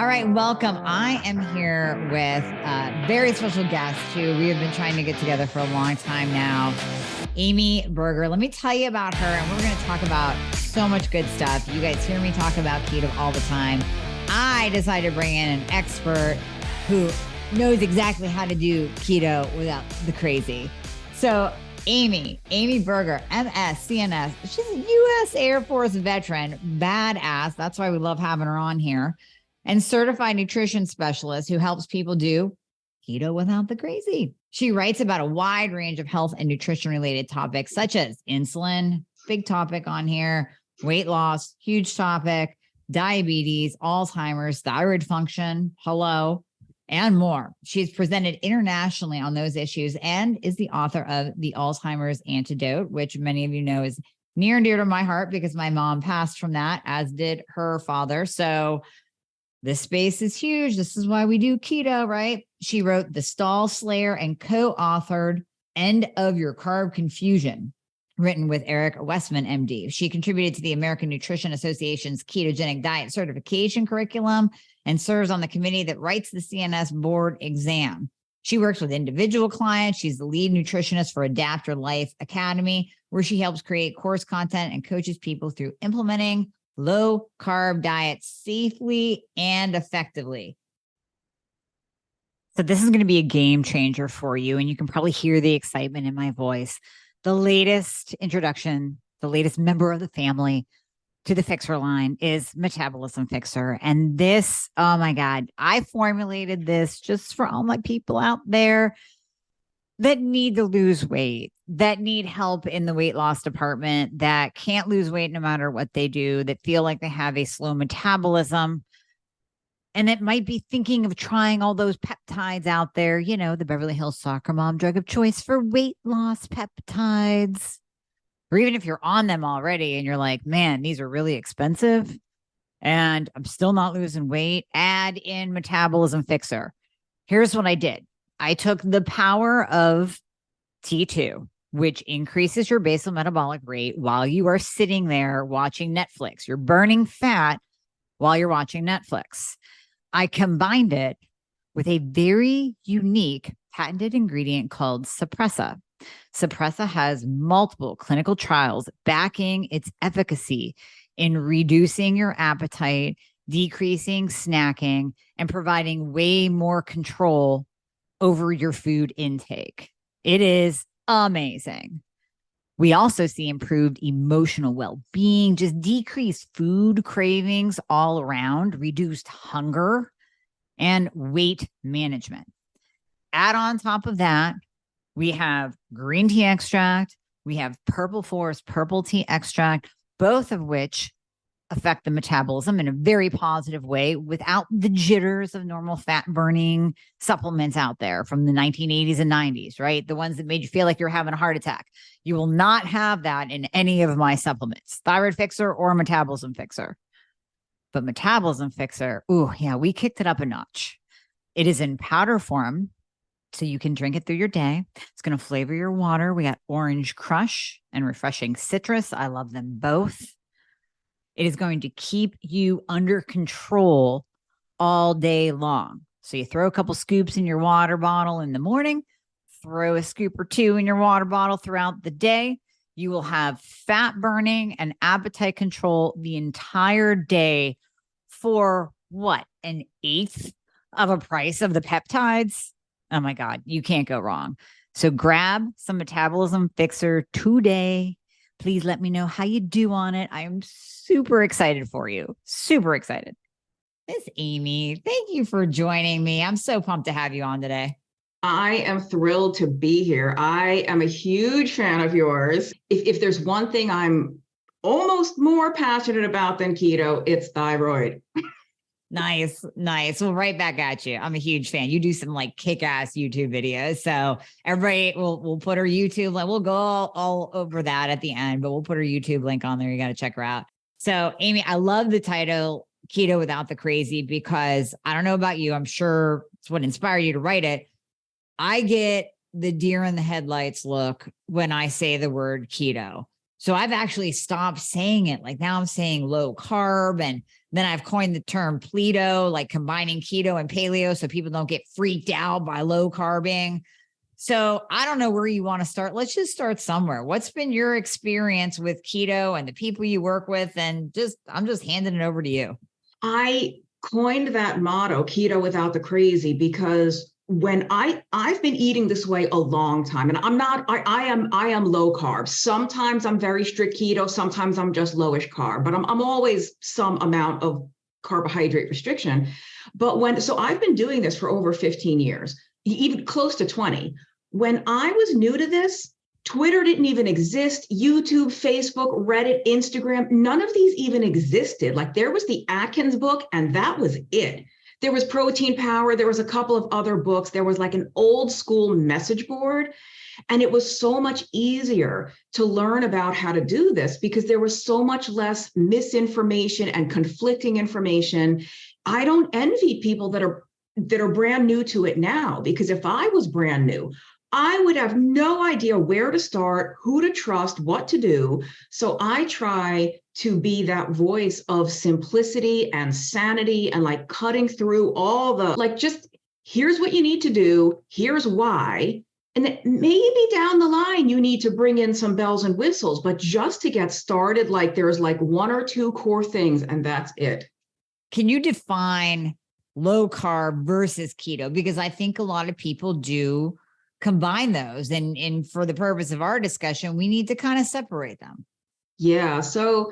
All right, welcome. I am here with a very special guest who we have been trying to get together for a long time now, Amy Berger. Let me tell you about her, and we're going to talk about so much good stuff. You guys hear me talk about keto all the time. I decided to bring in an expert who knows exactly how to do keto without the crazy. So Amy Berger, MS, CNS. She's a U.S. Air Force veteran, badass. That's why we love having her on here. And certified nutrition specialist who helps people do keto without the crazy. She writes about a wide range of health and nutrition related topics, such as insulin, big topic on here, weight loss, huge topic, diabetes, Alzheimer's, thyroid function, and more. She's presented internationally on those issues and is the author of the Alzheimer's Antidote, which many of you know is near and dear to my heart because my mom passed from that, as did her father. So this space is huge. This is why we do keto, right? She wrote The Stall Slayer and co-authored End of Your Carb Confusion, written with Eric Westman, MD. She contributed to the American Nutrition Association's ketogenic diet certification curriculum and serves on the committee that writes the CNS board exam. She works with individual clients. She's the lead nutritionist for Adapt Your Life Academy, where she helps create course content and coaches people through implementing low-carb diets safely and effectively. So this is going to be a game changer for you, and you can probably hear the excitement in my voice. The latest introduction, the latest member of the family to the Fixer line is Metabolism Fixer. And this, oh my God, I formulated this just for all my people out there that need to lose weight, that need help in the weight loss department, that can't lose weight no matter what they do, that feel like they have a slow metabolism, and that might be thinking of trying all those peptides out there, you know, the Beverly Hills soccer mom drug of choice for weight loss peptides. Or even if you're on them already and you're like, man, these are really expensive and I'm still not losing weight, add in Metabolism Fixer. Here's what I did. I took the power of T2, which increases your basal metabolic rate while you are sitting there watching Netflix. You're burning fat while you're watching Netflix. I combined it with a very unique patented ingredient called Suppressa. Suppressa has multiple clinical trials backing its efficacy in reducing your appetite, decreasing snacking, and providing way more control over your food intake. It is amazing. We also see improved emotional well-being, just decreased food cravings all around, reduced hunger, and weight management. Add on top of that, we have green tea extract, we have purple forest purple tea extract, both of which affect the metabolism in a very positive way without the jitters of normal fat burning supplements out there from the 1980s and 90s, right? The ones that made you feel like you're having a heart attack. You will not have that in any of my supplements, Thyroid Fixer or Metabolism Fixer. But Metabolism Fixer, ooh, yeah, we kicked it up a notch. It is in powder form, so you can drink it through your day. It's going to flavor your water. We got Orange Crush and Refreshing Citrus. I love them both. It is going to keep you under control all day long. So you throw a couple scoops in your water bottle in the morning, throw a scoop or two in your water bottle throughout the day. You will have fat burning and appetite control the entire day for what? An eighth of a price of the peptides? Oh my God, you can't go wrong. So grab some Metabolism Fixer today. Please let me know how you do on it. I am super excited for you. Super excited. Miss Amy, thank you for joining me. I'm so pumped to have you on today. I am thrilled to be here. I am a huge fan of yours. If there's one thing I'm almost more passionate about than keto, it's thyroid. Nice. Well, right back at you. I'm a huge fan. You do some like kick-ass YouTube videos. So everybody we'll put her YouTube link. We'll go all over that at the end, but we'll put her YouTube link on there. You got to check her out. So Amy, I love the title Keto Without the Crazy because I don't know about you. I'm sure it's what inspired you to write it. I get the deer in the headlights look when I say the word keto. So I've actually stopped saying it. Like now I'm saying low carb. And then I've coined the term pleto, like combining keto and paleo so people don't get freaked out by low carbing. So I don't know where you want to start. Let's just start somewhere. What's been your experience with keto and the people you work with? And I'm just handing it over to you. I coined that motto, Keto Without the Crazy, because when I've been eating this way a long time, and I am low carb. Sometimes I'm very strict keto, sometimes I'm just lowish carb, but I'm always some amount of carbohydrate restriction. So I've been doing this for over 15 years, even close to 20. When I was new to this, Twitter didn't even exist. YouTube, Facebook, Reddit, Instagram, none of these even existed. Like there was the Atkins book and that was it. There was Protein Power. There was a couple of other books. There was like an old school message board. And it was so much easier to learn about how to do this because there was so much less misinformation and conflicting information. I don't envy people that are brand new to it now, because if I was brand new, I would have no idea where to start, who to trust, what to do. So I try to be that voice of simplicity and sanity and like cutting through all the, like, just here's what you need to do, here's why. And then maybe down the line, you need to bring in some bells and whistles, but just to get started, like there's like one or two core things and that's it. Can you define low carb versus keto? Because I think a lot of people do combine those. And for the purpose of our discussion, we need to kind of separate them. Yeah. So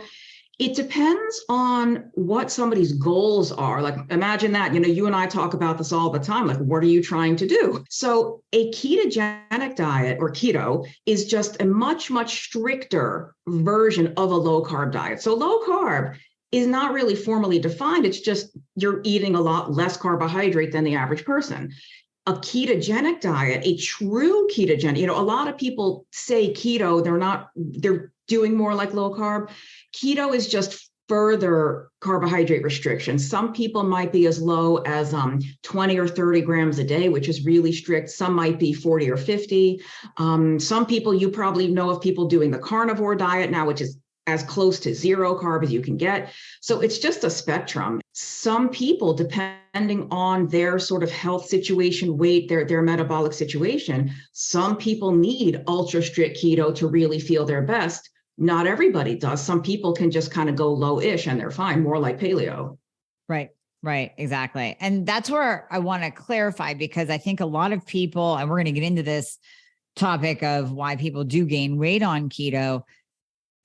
it depends on what somebody's goals are. Like imagine that, you and I talk about this all the time. Like, what are you trying to do? So a ketogenic diet, or keto, is just a much, much stricter version of a low carb diet. So low carb is not really formally defined. It's just you're eating a lot less carbohydrate than the average person. A ketogenic diet, a true ketogenic, a lot of people say keto, they're doing more like low carb. Keto is just further carbohydrate restriction. Some people might be as low as 20 or 30 grams a day, which is really strict. Some might be 40 or 50. Some people, you probably know of people doing the carnivore diet now, which is as close to zero carb as you can get. So it's just a spectrum. Some people, depending on their sort of health situation, weight, their metabolic situation, some people need ultra strict keto to really feel their best. Not everybody does. Some people can just kind of go low-ish and they're fine, more like paleo. Right, exactly. And that's where I want to clarify, because I think a lot of people, and we're going to get into this topic of why people do gain weight on keto.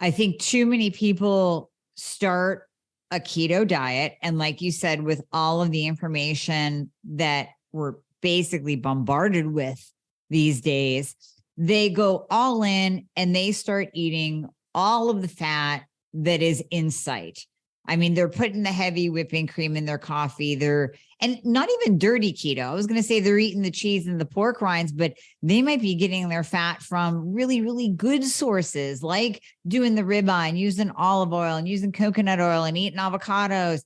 I think too many people start a keto diet. And like you said, with all of the information that we're basically bombarded with these days, they go all in and they start eating all of the fat that is in sight. I mean, they're putting the heavy whipping cream in their coffee. And not even dirty keto. I was going to say they're eating the cheese and the pork rinds, but they might be getting their fat from really, really good sources, like doing the ribeye and using olive oil and using coconut oil and eating avocados.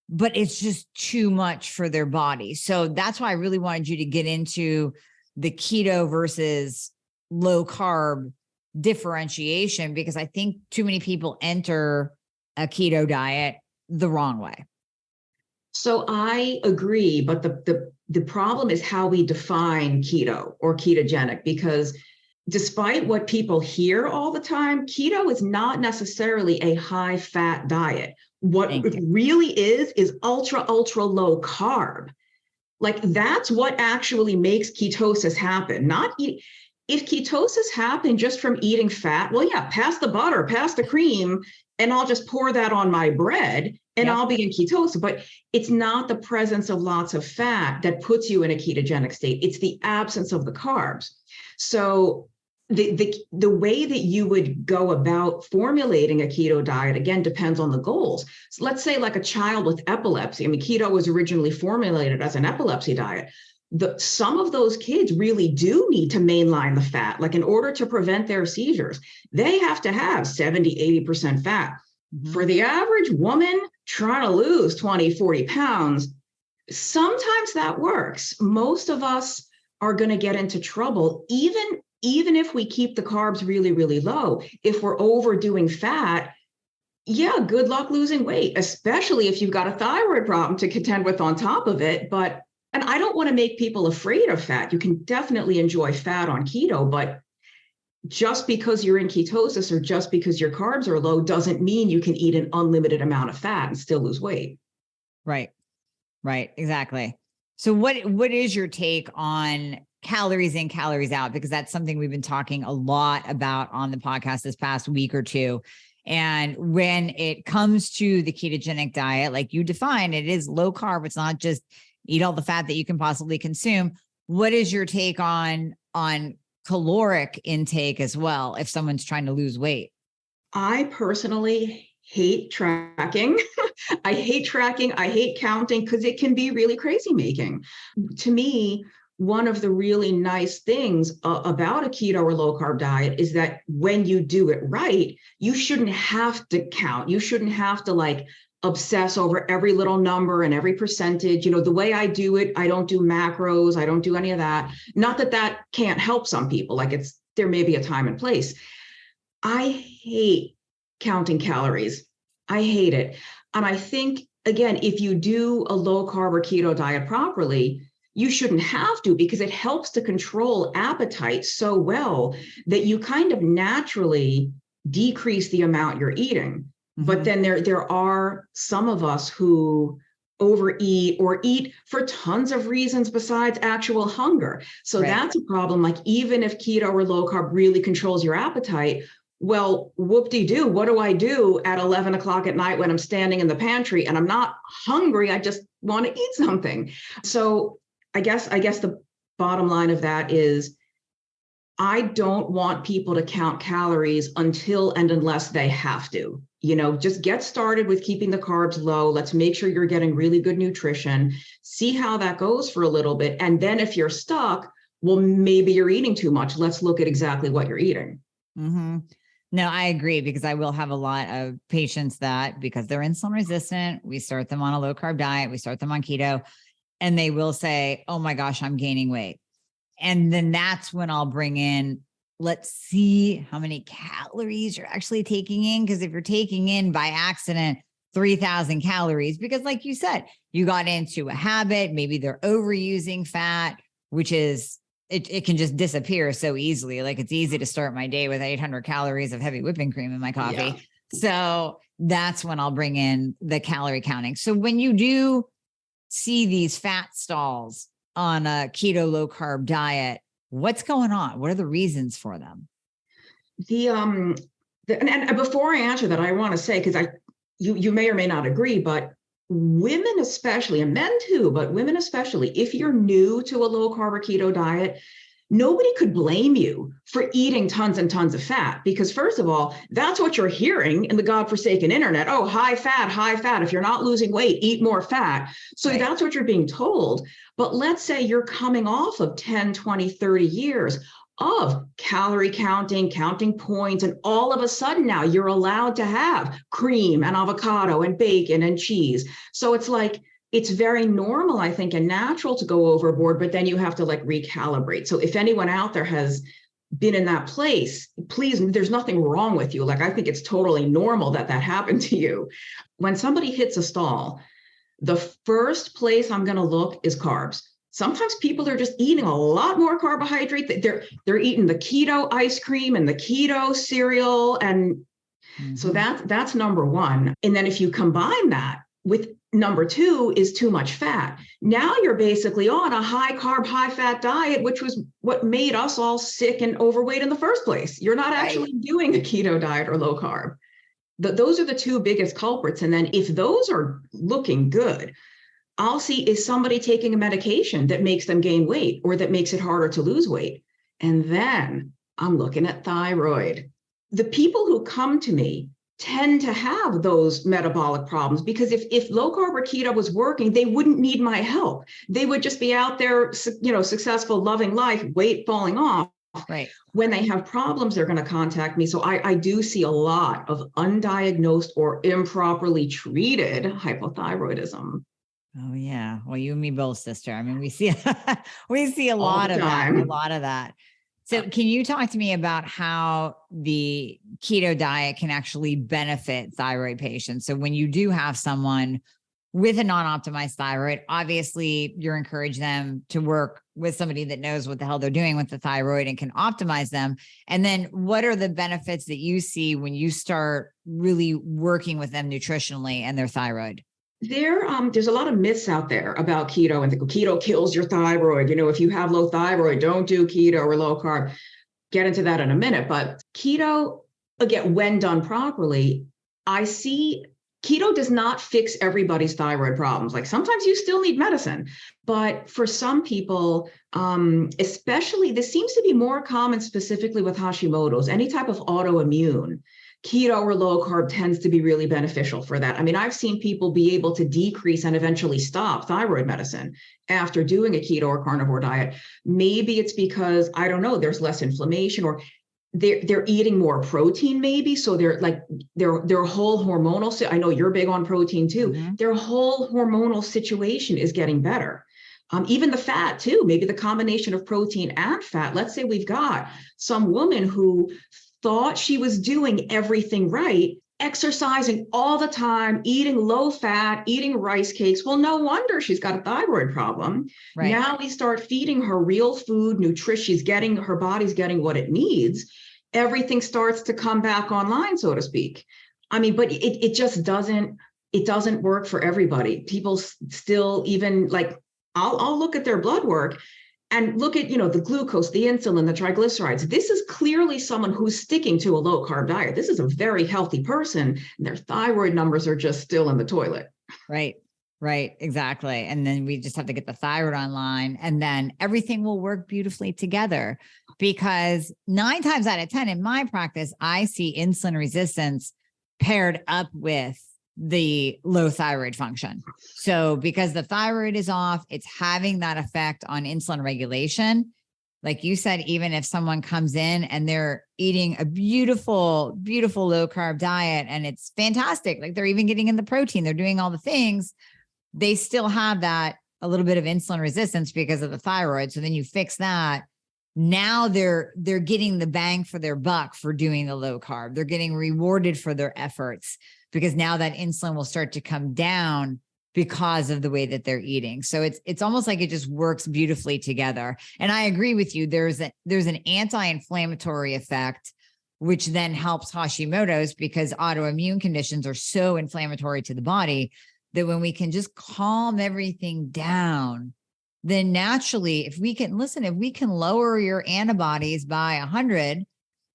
But it's just too much for their body. So that's why I really wanted you to get into the keto versus low carb differentiation, because I think too many people enter a keto diet the wrong way. So I agree, but the problem is how we define keto or ketogenic, because despite what people hear all the time, keto is not necessarily a high fat diet. What it really is ultra, ultra low carb. Like that's what actually makes ketosis happen. If ketosis happened just from eating fat, well, yeah, pass the butter, pass the cream, and I'll just pour that on my bread and I'll be in ketosis. But it's not the presence of lots of fat that puts you in a ketogenic state. It's the absence of the carbs. So the way that you would go about formulating a keto diet, again, depends on the goals. So let's say like a child with epilepsy. I mean, keto was originally formulated as an epilepsy diet. Some of those kids really do need to mainline the fat. Like in order to prevent their seizures, they have to have 70, 80% fat. Mm-hmm. For the average woman trying to lose 20, 40 pounds, sometimes that works. Most of us are going to get into trouble, even even if we keep the carbs really, really low, if we're overdoing fat, yeah, good luck losing weight, especially if you've got a thyroid problem to contend with on top of it. And I don't want to make people afraid of fat. You can definitely enjoy fat on keto, but just because you're in ketosis or just because your carbs are low doesn't mean you can eat an unlimited amount of fat and still lose weight. Right. Right. Exactly. So what is your take on calories in, calories out? Because that's something we've been talking a lot about on the podcast this past week or two. And when it comes to the ketogenic diet, like you define, it is low carb. It's not just eat all the fat that you can possibly consume. What is your take on caloric intake as well, if someone's trying to lose weight? I personally hate tracking. I hate tracking. I hate counting because it can be really crazy making. To me, one of the really nice things about a keto or low carb diet is that when you do it right, you shouldn't have to count. You shouldn't have to like obsess over every little number and every percentage. The way I do it, I don't do macros. I don't do any of that. Not that that can't help some people. Like there may be a time and place. I hate counting calories. I hate it. And I think, again, if you do a low carb or keto diet properly, you shouldn't have to, because it helps to control appetite so well that you kind of naturally decrease the amount you're eating. Mm-hmm. But then there are some of us who overeat or eat for tons of reasons besides actual hunger. So right. That's a problem. Like even if keto or low carb really controls your appetite, well, whoop-de-doo, what do I do at 11 o'clock at night when I'm standing in the pantry and I'm not hungry? I just want to eat something. So I guess the bottom line of that is I don't want people to count calories until and unless they have to. Just get started with keeping the carbs low. Let's make sure you're getting really good nutrition. See how that goes for a little bit. And then if you're stuck, well, maybe you're eating too much. Let's look at exactly what you're eating. Mm-hmm. No, I agree, because I will have a lot of patients that, because they're insulin resistant, we start them on a low carb diet, we start them on keto, and they will say, oh my gosh, I'm gaining weight. And then that's when I'll bring in, let's see how many calories you're actually taking in. Because if you're taking in by accident 3,000 calories, because like you said, you got into a habit, maybe they're overusing fat, which is, it can just disappear so easily. Like it's easy to start my day with 800 calories of heavy whipping cream in my coffee. Yeah. So that's when I'll bring in the calorie counting. So when you do see these fat stalls on a keto low carb diet, what's going on? What are the reasons for them? And before I answer that, I want to say, because you may or may not agree, but women especially, and men too, but women especially, if you're new to a low carb or keto diet, nobody could blame you for eating tons and tons of fat, because first of all, that's what you're hearing in the godforsaken internet. Oh, high fat, high fat. If you're not losing weight, eat more fat. So right. That's what you're being told. But let's say you're coming off of 10, 20, 30 years of calorie counting points, and all of a sudden now you're allowed to have cream and avocado and bacon and cheese. So it's like, it's very normal, I think, and natural to go overboard, but then you have to like recalibrate. So if anyone out there has been in that place, please, there's nothing wrong with you. Like, I think it's totally normal that happened to you. When somebody hits a stall, the first place I'm going to look is carbs. Sometimes people are just eating a lot more carbohydrate. They're eating the keto ice cream and the keto cereal. And so that's number one. And then if you combine that with number two is too much fat, now you're basically on a high carb, high fat diet, which was what made us all sick and overweight in the first place. You're not actually doing a keto diet or low carb. Those are the two biggest culprits. And then if those are looking good, I'll see, is somebody taking a medication that makes them gain weight or that makes it harder to lose weight? And then I'm looking at thyroid. The people who come to me tend to have those metabolic problems, because if low carb or keto was working, they wouldn't need my help. They would just be out there, successful, loving life, weight falling off. Right. When they have problems, they're going to contact me. So I do see a lot of undiagnosed or improperly treated hypothyroidism. Oh yeah. Well, you and me both, sister. I mean, we see a lot of that. So can you talk to me about how the keto diet can actually benefit thyroid patients? So when you do have someone with a non-optimized thyroid, obviously you're encouraging them to work with somebody that knows what the hell they're doing with the thyroid and can optimize them. And then what are the benefits that you see when you start really working with them nutritionally and their thyroid? There's a lot of myths out there about keto, and the keto kills your thyroid. If you have low thyroid, don't do keto or low carb. Get into that in a minute. But keto, again, when done properly, I see keto does not fix everybody's thyroid problems. Like sometimes you still need medicine, but for some people, especially, this seems to be more common specifically with Hashimoto's, any type of autoimmune. Keto or low carb tends to be really beneficial for that. I mean, I've seen people be able to decrease and eventually stop thyroid medicine after doing a keto or carnivore diet. Maybe it's because, I don't know, there's less inflammation, or they're eating more protein, maybe. So their whole hormonal, I know you're big on protein too. Mm-hmm. Their whole hormonal situation is getting better. Even the fat too, maybe the combination of protein and fat. Let's say we've got some woman who thought she was doing everything right, exercising all the time, eating low fat, eating rice cakes. Well, no wonder she's got a thyroid problem. Right. Now we start feeding her real food, nutrition. Her body's getting what it needs. Everything starts to come back online, so to speak. I mean, but it just doesn't work for everybody. People still, even like, I'll look at their blood work and look at, the glucose, the insulin, the triglycerides. This is clearly someone who's sticking to a low carb diet. This is a very healthy person, and their thyroid numbers are just still in the toilet. Right, exactly. And then we just have to get the thyroid online, and then everything will work beautifully together. Because 9 times out of 10 in my practice, I see insulin resistance paired up with the low thyroid function. So because the thyroid is off, it's having that effect on insulin regulation. Like you said, even if someone comes in and they're eating a beautiful, beautiful low carb diet and it's fantastic, like they're even getting in the protein, they're doing all the things, they still have that a little bit of insulin resistance because of the thyroid. So then you fix that. Now they're getting the bang for their buck for doing the low carb. They're getting rewarded for their efforts, because now that insulin will start to come down because of the way that they're eating. So it's almost like it just works beautifully together. And I agree with you. There's an anti-inflammatory effect, which then helps Hashimoto's, because autoimmune conditions are so inflammatory to the body that when we can just calm everything down, then naturally, if we can lower your antibodies by 100,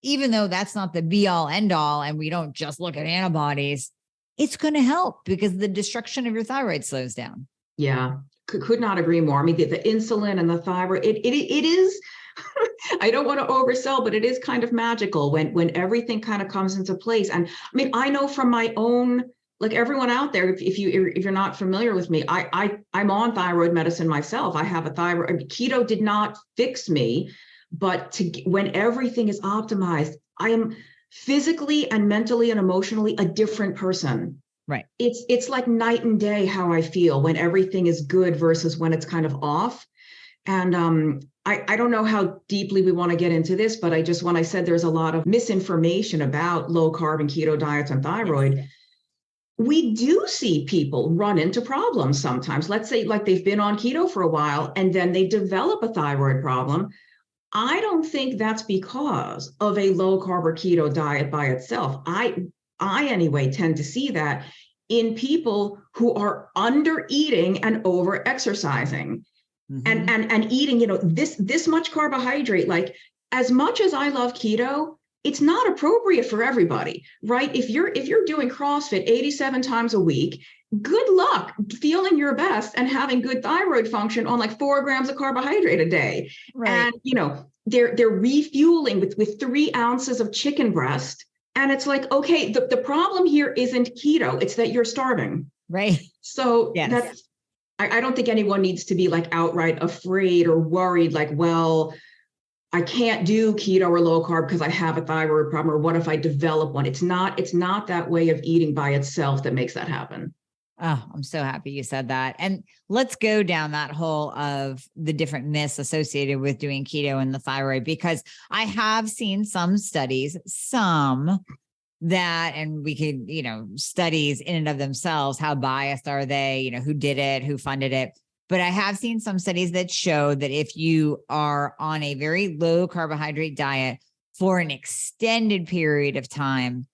even though that's not the be all end all, and we don't just look at antibodies, it's going to help because the destruction of your thyroid slows down. Yeah, could not agree more. I mean, the insulin and the thyroid, it is, I don't want to oversell, but it is kind of magical when everything kind of comes into place. And I mean, I know from my own, like everyone out there, if you're not familiar with me, I'm on thyroid medicine myself. I have a thyroid. Keto did not fix me, but when everything is optimized, I am physically and mentally and emotionally a different person. Right. It's like night and day how I feel when everything is good versus when it's kind of off. And I don't know how deeply we want to get into this, but when I said there's a lot of misinformation about low carb and keto diets and thyroid, we do see people run into problems sometimes. Let's say like they've been on keto for a while and then they develop a thyroid problem. I don't think that's because of a low carb or keto diet by itself. I anyway tend to see that in people who are under eating and over exercising. Mm-hmm. and eating, this much carbohydrate. Like, as much as I love keto, it's not appropriate for everybody, right? If you're doing CrossFit 87 times a week, good luck feeling your best and having good thyroid function on like 4 grams of carbohydrate a day. Right. And they're refueling with 3 ounces of chicken breast. And it's like, okay, the problem here isn't keto, it's that you're starving. Right. So yes. I don't think anyone needs to be like outright afraid or worried, like, well, I can't do keto or low carb because I have a thyroid problem, or what if I develop one? It's not that way of eating by itself that makes that happen. Oh, I'm so happy you said that. And let's go down that hole of the different myths associated with doing keto and the thyroid, because I have seen some studies, and we could, studies in and of themselves, how biased are they, who did it, who funded it. But I have seen some studies that show that if you are on a very low carbohydrate diet for an extended period of time,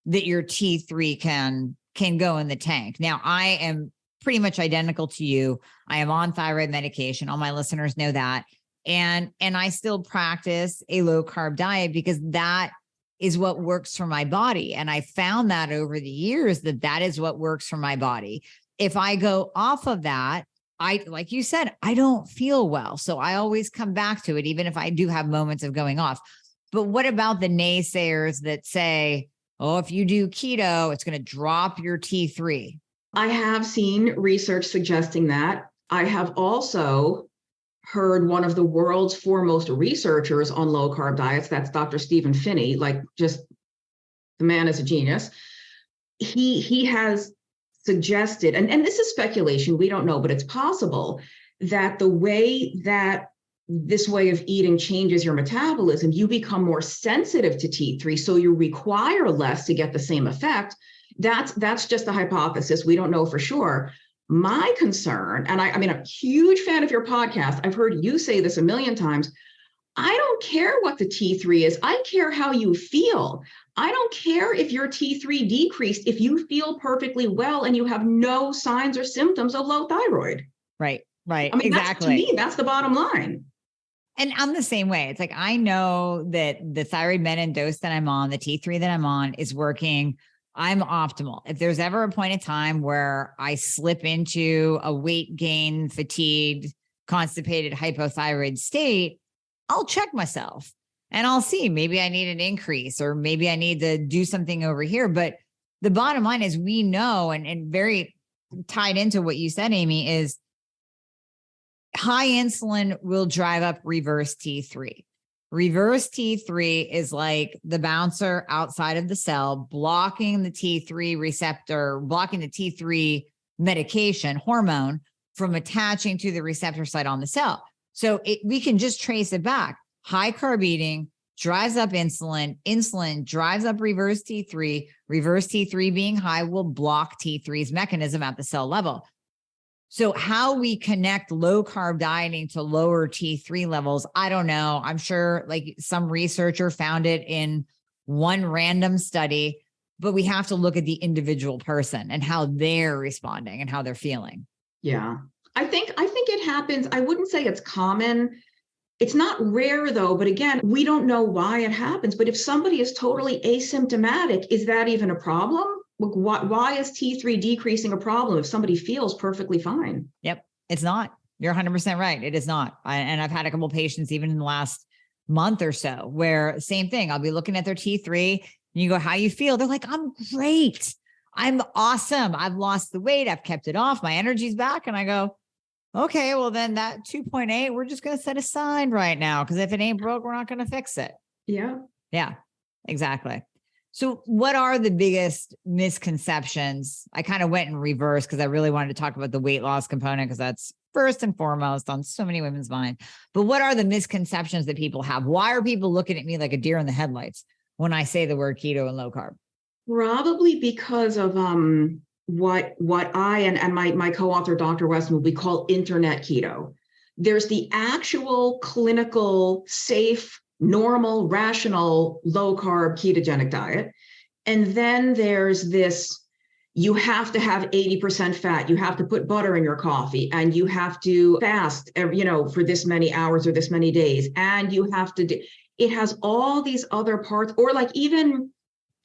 that your T3 can go in the tank. Now, I am pretty much identical to you. I am on thyroid medication. All my listeners know that. And I still practice a low carb diet because that is what works for my body. And I found that over the years that is what works for my body. If I go off of that, like you said, I don't feel well. So I always come back to it, even if I do have moments of going off. But what about the naysayers that say, oh, if you do keto, it's going to drop your T3? I have seen research suggesting that. I have also heard one of the world's foremost researchers on low carb diets, that's Dr. Stephen Phinney, just the man is a genius. He has suggested, and this is speculation, we don't know, but it's possible that the way that this way of eating changes your metabolism, you become more sensitive to T3, so you require less to get the same effect. That's just a hypothesis. We don't know for sure. My concern, and I'm a huge fan of your podcast. I've heard you say this a million times. I don't care what the T3 is. I care how you feel. I don't care if your T3 decreased, if you feel perfectly well and you have no signs or symptoms of low thyroid. Right. Exactly. To me, that's the bottom line. And I'm the same way. It's like, I know that the thyroid med dose that I'm on, the T3 that I'm on is working. I'm optimal. If there's ever a point in time where I slip into a weight gain, fatigued, constipated, hypothyroid state, I'll check myself and I'll see, maybe I need an increase or maybe I need to do something over here. But the bottom line is, we know, and very tied into what you said, Amy, is high insulin will drive up reverse T3. Reverse T3 is like the bouncer outside of the cell, blocking the T3 receptor, blocking the T3 medication hormone from attaching to the receptor site on the cell. So we can just trace it back. High carb eating drives up insulin. Insulin drives up reverse T3. Reverse T3 being high will block T3's mechanism at the cell level. So how we connect low carb dieting to lower T3 levels, I don't know. I'm sure some researcher found it in one random study, but we have to look at the individual person and how they're responding and how they're feeling. Yeah. I think it happens. I wouldn't say it's common. It's not rare though, but again, we don't know why it happens. But if somebody is totally asymptomatic, is that even a problem? Why is T3 decreasing a problem if somebody feels perfectly fine? Yep, it's not. You're 100% right. It is not. And I've had a couple of patients even in the last month or so where same thing. I'll be looking at their T3 and you go, how you feel? They're like, I'm great. I'm awesome. I've lost the weight. I've kept it off. My energy's back. And I go, okay, well then that 2.8, we're just going to set aside right now. Because if it ain't broke, we're not going to fix it. Yeah. Yeah, exactly. So what are the biggest misconceptions? I kind of went in reverse because I really wanted to talk about the weight loss component because that's first and foremost on so many women's mind. But what are the misconceptions that people have? Why are people looking at me like a deer in the headlights when I say the word keto and low carb? Probably because of what I and my co-author, Dr. Westman, we call internet keto. There's the actual clinical, safe, normal, rational, low carb ketogenic diet. And then there's this, you have to have 80% fat. You have to put butter in your coffee and you have to fast, for this many hours or this many days. And you have to it has all these other parts, or even,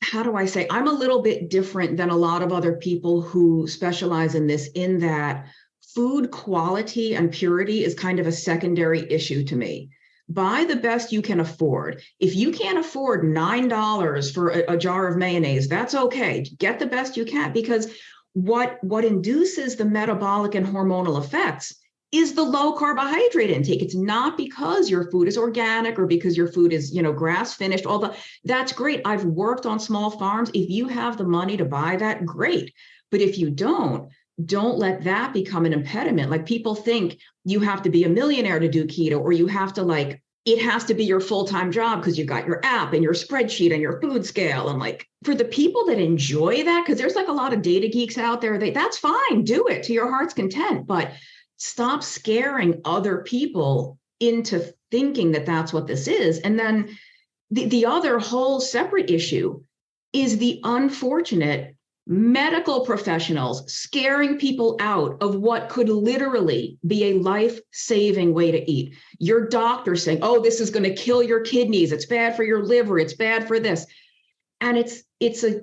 how do I say, I'm a little bit different than a lot of other people who specialize in this, in that food quality and purity is kind of a secondary issue to me. Buy the best you can afford. If you can't afford $9 for a jar of mayonnaise, that's okay. Get the best you can, because what induces the metabolic and hormonal effects is the low carbohydrate intake. It's not because your food is organic or because your food is, grass finished. That's great. I've worked on small farms. If you have the money to buy that, great. But if you don't, don't let that become an impediment. Like people think you have to be a millionaire to do keto, or you have to like, it has to be your full-time job because you've got your app and your spreadsheet and your food scale. And like for the people that enjoy that, because there's like a lot of data geeks out there, that's fine, do it to your heart's content, but stop scaring other people into thinking that that's what this is. And then the other whole separate issue is the unfortunate medical professionals scaring people out of what could literally be a life-saving way to eat. Your doctor saying, oh, this is going to kill your kidneys. It's bad for your liver. It's bad for this. And it's a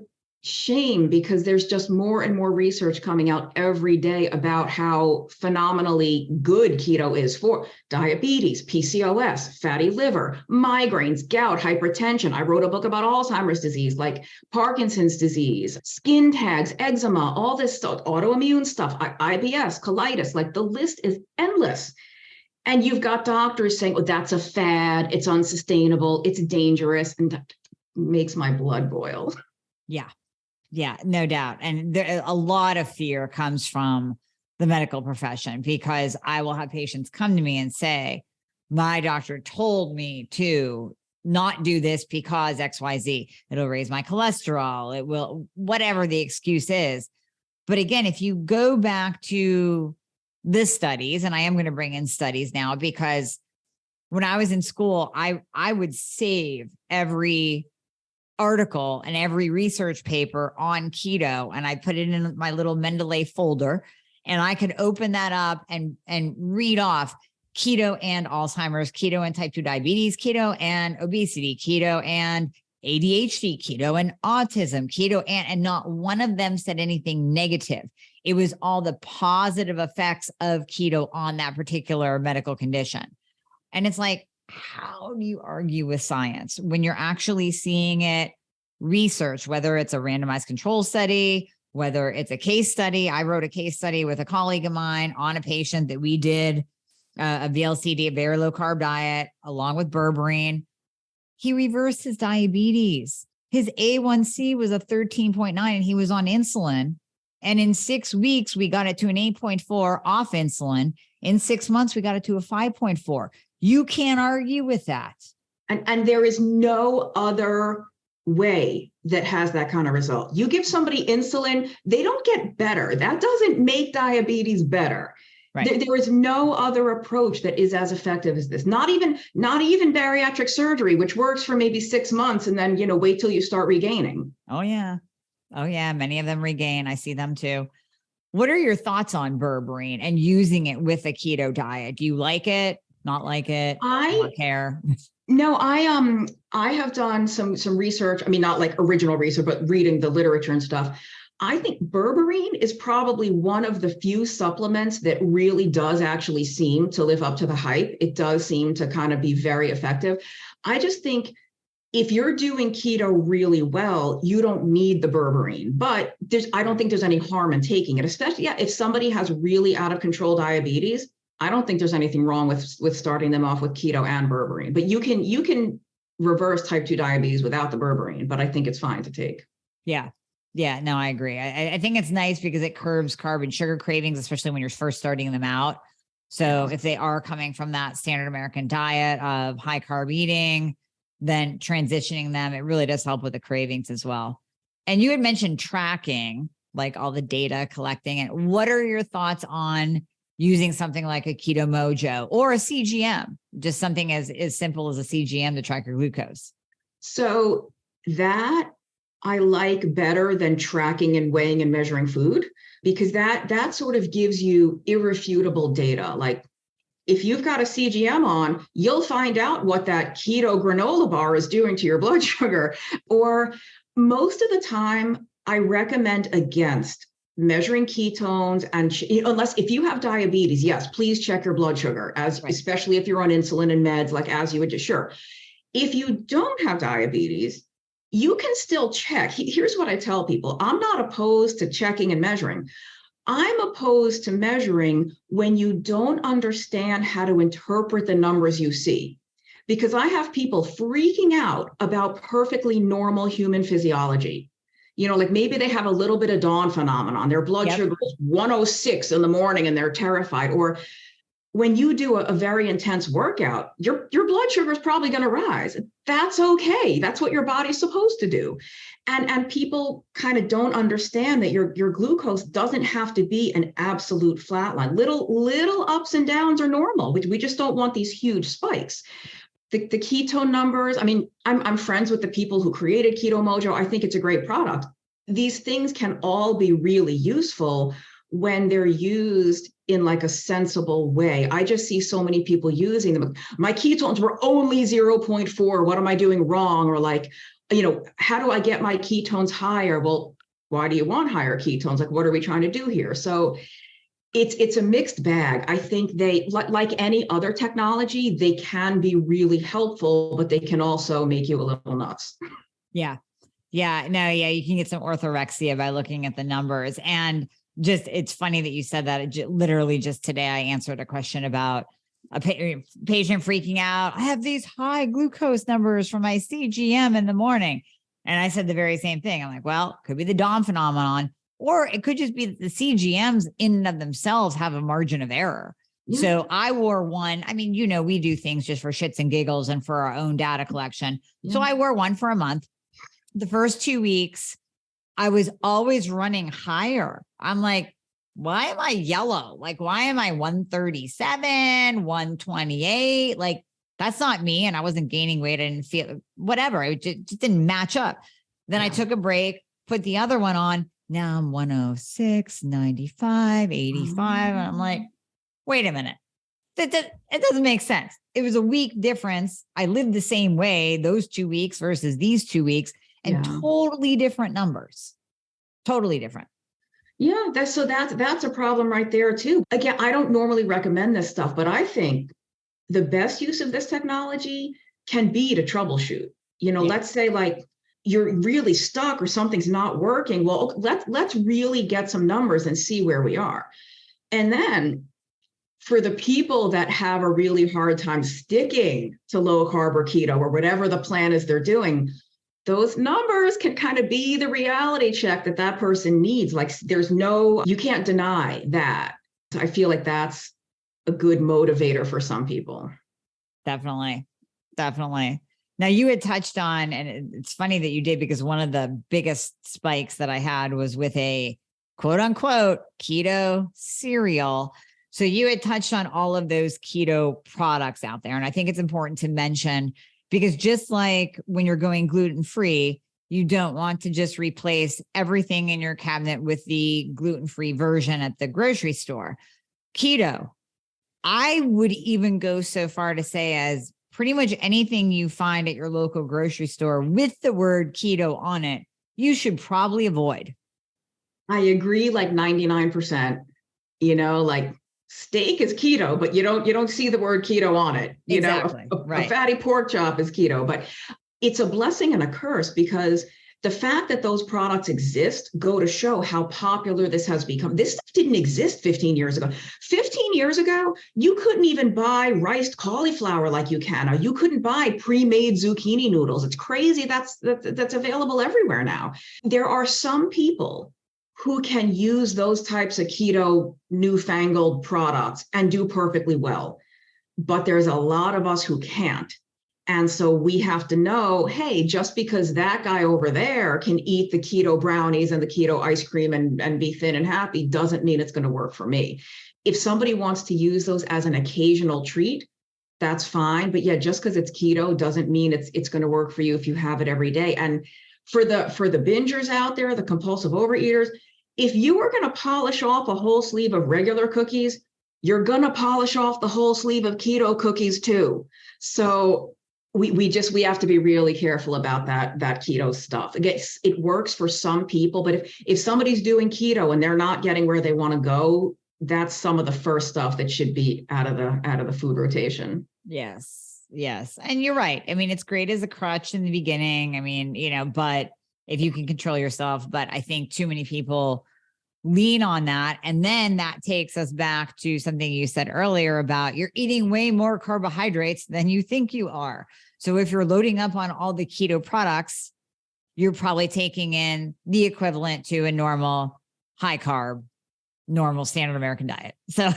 shame because there's just more and more research coming out every day about how phenomenally good keto is for diabetes, PCOS, fatty liver, migraines, gout, hypertension. I wrote a book about Alzheimer's disease, like Parkinson's disease, skin tags, eczema, all this stuff, autoimmune stuff, IBS, colitis, like the list is endless. And you've got doctors saying, oh, that's a fad, it's unsustainable, it's dangerous, and that makes my blood boil. Yeah. Yeah, no doubt. And a lot of fear comes from the medical profession, because I will have patients come to me and say, my doctor told me to not do this because XYZ. It'll raise my cholesterol. It will, whatever the excuse is. But again, if you go back to the studies, and I am going to bring in studies now, because when I was in school, I would save every article and every research paper on keto, and I put it in my little Mendeley folder, and I could open that up and read off keto and Alzheimer's, keto and type 2 diabetes, keto and obesity, keto and ADHD, keto and autism, keto and not one of them said anything negative. It was all the positive effects of keto on that particular medical condition. And it's like, how do you argue with science when you're actually seeing it research, whether it's a randomized control study, whether it's a case study? I wrote a case study with a colleague of mine on a patient that we did a VLCD, a very low carb diet, along with berberine. He reversed his diabetes. His A1C was a 13.9 and he was on insulin. And in 6 weeks, we got it to an 8.4 off insulin. In 6 months, we got it to a 5.4. You can't argue with that. And there is no other way that has that kind of result. You give somebody insulin, they don't get better. That doesn't make diabetes better. Right. There is no other approach that is as effective as this. Not even bariatric surgery, which works for maybe 6 months, and then, wait till you start regaining. Oh yeah. Many of them regain. I see them too. What are your thoughts on berberine and using it with a keto diet? Do you like it? Not like it? Not care? No, I have done some research. I mean, not like original research, but reading the literature and stuff. I think berberine is probably one of the few supplements that really does actually seem to live up to the hype. It does seem to kind of be very effective. I just think if you're doing keto really well, you don't need the berberine, but I don't think there's any harm in taking it, especially if somebody has really out of control diabetes. I don't think there's anything wrong with starting them off with keto and berberine, but you can reverse type 2 diabetes without the berberine, but I think it's fine to take. Yeah. Yeah, no, I agree. I think it's nice because it curbs carb and sugar cravings, especially when you're first starting them out. So if they are coming from that standard American diet of high carb eating, then transitioning them, it really does help with the cravings as well. And you had mentioned tracking, like all the data, collecting it. What are your thoughts on using something like a Keto Mojo or a CGM, just something as simple as a CGM to track your glucose? So that I like better than tracking and weighing and measuring food, because that sort of gives you irrefutable data. Like if you've got a CGM on, you'll find out what that keto granola bar is doing to your blood sugar. Or most of the time, I recommend against measuring ketones, and unless if you have diabetes, yes, please check your blood sugar, especially if you're on insulin and meds, like as you would just, sure. If you don't have diabetes, you can still check. Here's what I tell people. I'm not opposed to checking and measuring. I'm opposed to measuring when you don't understand how to interpret the numbers you see, because I have people freaking out about perfectly normal human physiology. Like maybe they have a little bit of dawn phenomenon. Their blood sugar is 106 in the morning and they're terrified. Or when you do a very intense workout, your blood sugar is probably going to rise. That's okay. That's what your body's supposed to do. And people kind of don't understand that your glucose doesn't have to be an absolute flat line. Little ups and downs are normal. We just don't want these huge spikes. The ketone numbers, I mean, I'm friends with the people who created Keto Mojo. I think it's a great product. These things can all be really useful when they're used in like a sensible way. I just see so many people using them. My ketones were only 0.4. What am I doing wrong? Or like, how do I get my ketones higher? Well, why do you want higher ketones? Like, what are we trying to do here? So it's a mixed bag. I think they, like any other technology, they can be really helpful, but they can also make you a little nuts. Yeah. Yeah. No, yeah. You can get some orthorexia by looking at the numbers. And just, it's funny that you said that. Literally just today, I answered a question about a patient freaking out. I have these high glucose numbers from my CGM in the morning. And I said the very same thing. I'm like, well, could be the dawn phenomenon, or it could just be that the CGMs in and of themselves have a margin of error. Yeah. So I wore one. I mean, we do things just for shits and giggles and for our own data collection. Yeah. So I wore one for a month. The first 2 weeks, I was always running higher. I'm like, why am I yellow? Like, why am I 137, 128? Like, that's not me. And I wasn't gaining weight. I didn't feel whatever. It just didn't match up. Then I took a break, put the other one on. Now I'm 106, 95, 85. And I'm like, wait a minute. It doesn't make sense. It was a week difference. I lived the same way those 2 weeks versus these 2 weeks, and totally different numbers. Totally different. Yeah, that's a problem right there too. Again, I don't normally recommend this stuff, but I think the best use of this technology can be to troubleshoot. Let's say like you're really stuck or something's not working. Well, let's really get some numbers and see where we are. And then for the people that have a really hard time sticking to low carb or keto or whatever the plan is they're doing, those numbers can kind of be the reality check that person needs. Like you can't deny that. I feel like that's a good motivator for some people. Definitely. Now you had touched on, and it's funny that you did, because one of the biggest spikes that I had was with a quote unquote keto cereal. So you had touched on all of those keto products out there. And I think it's important to mention, because just like when you're going gluten-free, you don't want to just replace everything in your cabinet with the gluten-free version at the grocery store. Keto, I would even go so far to say as pretty much anything you find at your local grocery store with the word keto on it, you should probably avoid. I agree, like 99%, like steak is keto, but you don't see the word keto on it. Exactly. A fatty pork chop is keto, but it's a blessing and a curse, because the fact that those products exist go to show how popular this has become. This stuff didn't exist 15 years ago. 15 years ago, you couldn't even buy riced cauliflower like you can, or you couldn't buy pre-made zucchini noodles. It's crazy. That's available everywhere now. There are some people who can use those types of keto newfangled products and do perfectly well. But there's a lot of us who can't. And so we have to know, hey, just because that guy over there can eat the keto brownies and the keto ice cream and be thin and happy doesn't mean it's going to work for me. If somebody wants to use those as an occasional treat, that's fine. But yeah, just because it's keto doesn't mean it's going to work for you if you have it every day. And for the bingers out there, the compulsive overeaters, if you are going to polish off a whole sleeve of regular cookies, you're going to polish off the whole sleeve of keto cookies too. So we have to be really careful about that keto stuff. Again, it works for some people, but if somebody's doing keto and they're not getting where they want to go, that's some of the first stuff that should be out of the food rotation. Yes. And you're right. I mean, it's great as a crutch in the beginning. I mean, but if you can control yourself, but I think too many people lean on that. And then that takes us back to something you said earlier about you're eating way more carbohydrates than you think you are. So if you're loading up on all the keto products, you're probably taking in the equivalent to a normal high carb, normal standard American diet. So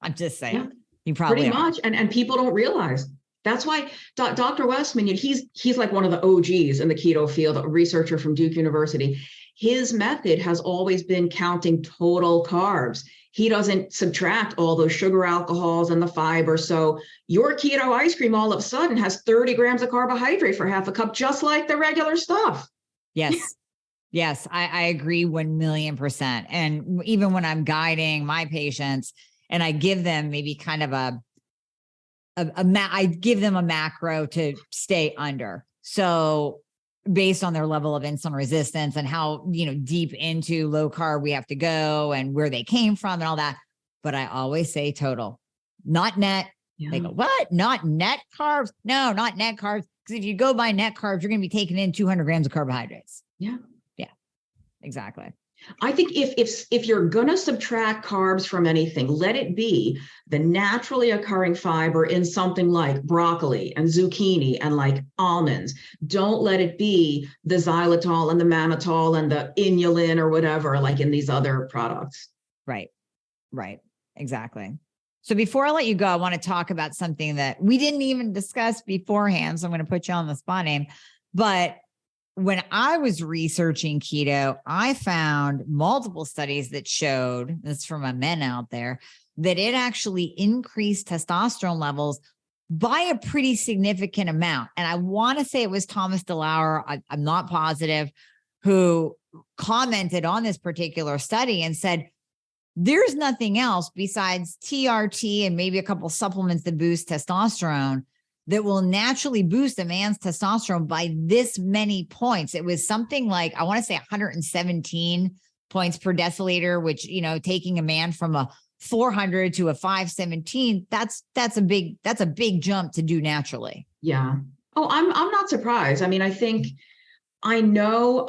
I'm just saying, Yeah, you probably pretty much. And people don't realize. That's why Dr. Westman, he's like one of the OGs in the keto field, a researcher from Duke University. His method has always been counting total carbs. He doesn't subtract all those sugar alcohols and the fiber. So your keto ice cream all of a sudden has 30 grams of carbohydrate for half a cup, just like the regular stuff. Yes. Yes, I agree 1,000,000%. And even when I'm guiding my patients and I give them maybe kind of I give them a macro to stay under. So based on their level of insulin resistance and how, deep into low carb we have to go and where they came from and all that. But I always say total, not net. Yeah. They go, what? Not net carbs? No, not net carbs. Because if you go by net carbs, you're going to be taking in 200 grams of carbohydrates. Yeah. Yeah, exactly. I think if you're going to subtract carbs from anything, let it be the naturally occurring fiber in something like broccoli and zucchini and like almonds. Don't let it be the xylitol and the mannitol and the inulin or whatever, like in these other products. Right. Exactly. So before I let you go, I want to talk about something that we didn't even discuss beforehand. So I'm going to put you on the spot, name. But when I was researching keto, I found multiple studies that showed, this is for my men out there, that it actually increased testosterone levels by a pretty significant amount. And I want to say it was Thomas DeLauer, I'm not positive, who commented on this particular study and said, there's nothing else besides TRT and maybe a couple supplements that boost testosterone that will naturally boost a man's testosterone by this many points. It was something like, I want to say 117 points per deciliter, which, taking a man from a 400 to a 517, that's a big jump to do naturally. Yeah. Oh, I'm not surprised. I mean, I know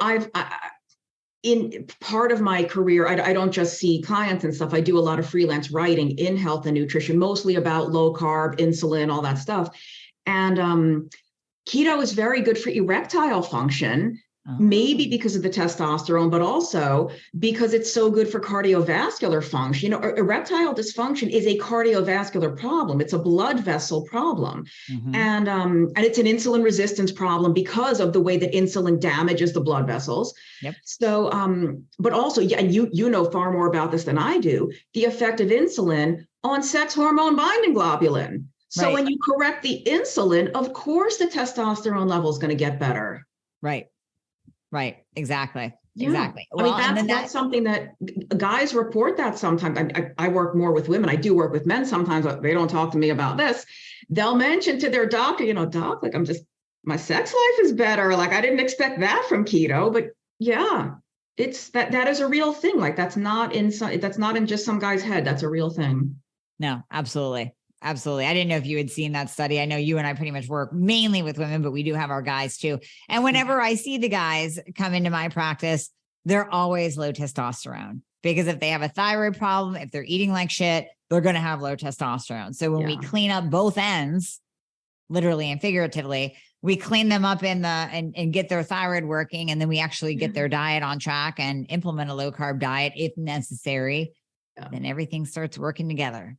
in part of my career, I don't just see clients and stuff. I do a lot of freelance writing in health and nutrition, mostly about low carb, insulin, all that stuff. And keto is very good for erectile function, maybe because of the testosterone, but also because it's so good for cardiovascular function. Erectile dysfunction is a cardiovascular problem. It's a blood vessel problem. Mm-hmm. And it's an insulin resistance problem because of the way that insulin damages the blood vessels. Yep. So, but also, yeah, and you know far more about this than I do, the effect of insulin on sex hormone binding globulin. So right. When you correct the insulin, of course, the testosterone level is going to get better. Right. Exactly. Yeah. Exactly. Well, I mean, that's something that guys report that sometimes. I work more with women. I do work with men sometimes, but they don't talk to me about this. They'll mention to their doctor, doc, like my sex life is better. Like I didn't expect that from keto, but yeah, it's that is a real thing. Like that's not in just some guy's head. That's a real thing. No, absolutely. Absolutely. I didn't know if you had seen that study. I know you and I pretty much work mainly with women, but we do have our guys too. And whenever I see the guys come into my practice, they're always low testosterone because if they have a thyroid problem, if they're eating like shit, they're going to have low testosterone. So when we clean up both ends, literally and figuratively, we clean them up and get their thyroid working. And then we actually get their diet on track and implement a low carb diet if necessary. Then everything starts working together.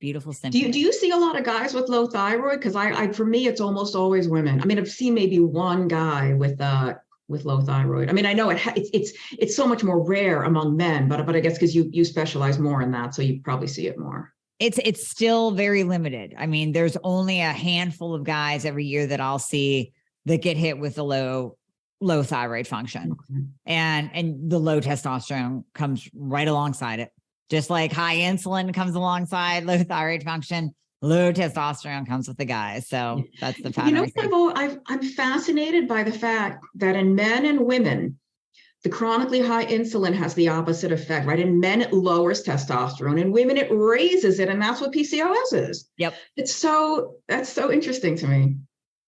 Beautiful symphony. Do you see a lot of guys with low thyroid? Because for me, it's almost always women. I mean, I've seen maybe one guy with low thyroid. I mean, I know it's so much more rare among men, but I guess because you specialize more in that, so you probably see it more. It's still very limited. I mean, there's only a handful of guys every year that I'll see that get hit with the low thyroid function, and the low testosterone comes right alongside it. Just like high insulin comes alongside low thyroid function, low testosterone comes with the guys. So that's the pattern. I'm fascinated by the fact that in men and women, the chronically high insulin has the opposite effect, right? In men, it lowers testosterone. In women, it raises it. And that's what PCOS is. Yep. That's so interesting to me.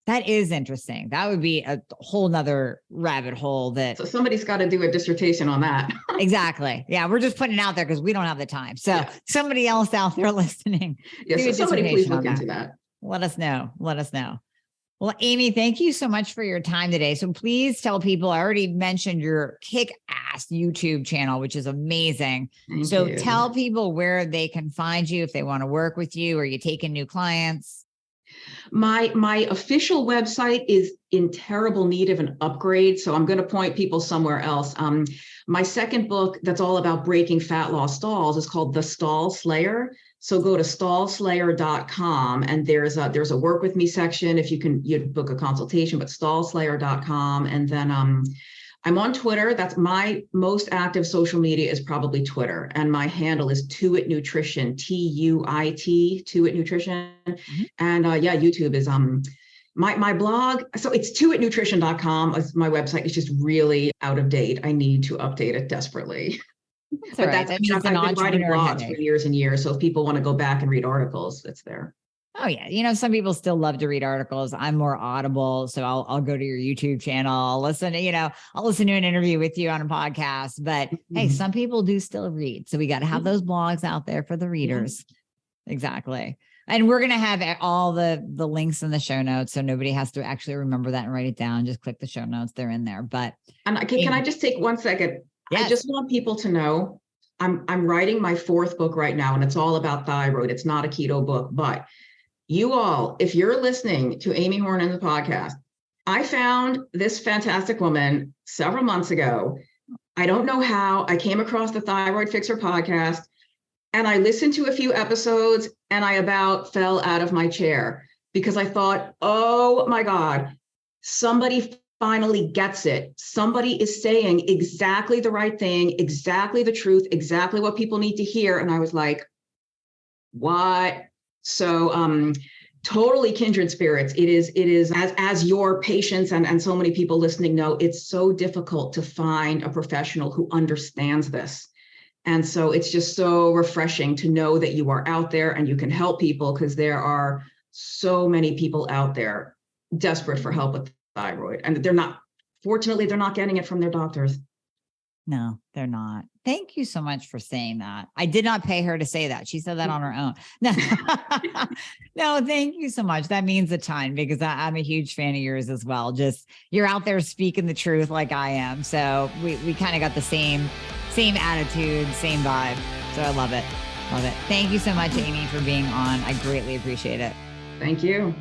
That is interesting. That would be a whole nother rabbit hole so somebody's got to do a dissertation on that. Exactly. Yeah. We're just putting it out there because we don't have the time. So somebody else out there listening. Yes. So somebody please look into that. Let us know. Well, Amy, thank you so much for your time today. So please tell people, I already mentioned your kick-ass YouTube channel, which is amazing. Thank so you. Tell people where they can find you if they want to work with you or you taking new clients. My official website is in terrible need of an upgrade, so I'm going to point people somewhere else. My second book that's all about breaking fat loss stalls is called The Stall Slayer. So go to stallslayer.com and there's a work with me section if you'd book a consultation, but stallslayer.com. And then I'm on Twitter. That's my most active social media is probably Twitter. And my handle is Tuit Nutrition, TUIT, Tuit Nutrition. Mm-hmm. And YouTube is my blog. So it's tuitnutrition.com. My website is just really out of date. I need to update it desperately. That's but right. I've been writing blogs for years and years. So if people want to go back and read articles, it's there. Oh yeah. Some people still love to read articles. I'm more audible. So I'll go to your YouTube channel. I'll listen to an interview with you on a podcast, but hey, some people do still read. So we got to have those blogs out there for the readers. Exactly. And we're going to have all the links in the show notes. So nobody has to actually remember that and write it down. Just click the show notes. They're in there. But can I just take 1 second? Yes. I just want people to know I'm writing my 4th book right now, and it's all about thyroid. It's not a keto book, but you all, if you're listening to Amy Horn in the podcast, I found this fantastic woman several months ago. I don't know how. I came across the Thyroid Fixer podcast, and I listened to a few episodes, and I about fell out of my chair because I thought, oh my God, somebody finally gets it. Somebody is saying exactly the right thing, exactly the truth, exactly what people need to hear. And I was like, what? So totally kindred spirits. It is as your patients and so many people listening know, it's so difficult to find a professional who understands this. And so it's just so refreshing to know that you are out there and you can help people, because there are so many people out there desperate for help with thyroid, and fortunately, they're not getting it from their doctors. No, they're not. Thank you so much for saying that. I did not pay her to say that. She said that on her own. No, no, thank you so much. That means a ton, because I'm a huge fan of yours as well. Just, you're out there speaking the truth like I am. So we kind of got the same attitude, same vibe. So I love it. Love it. Thank you so much, Amy, for being on. I greatly appreciate it. Thank you.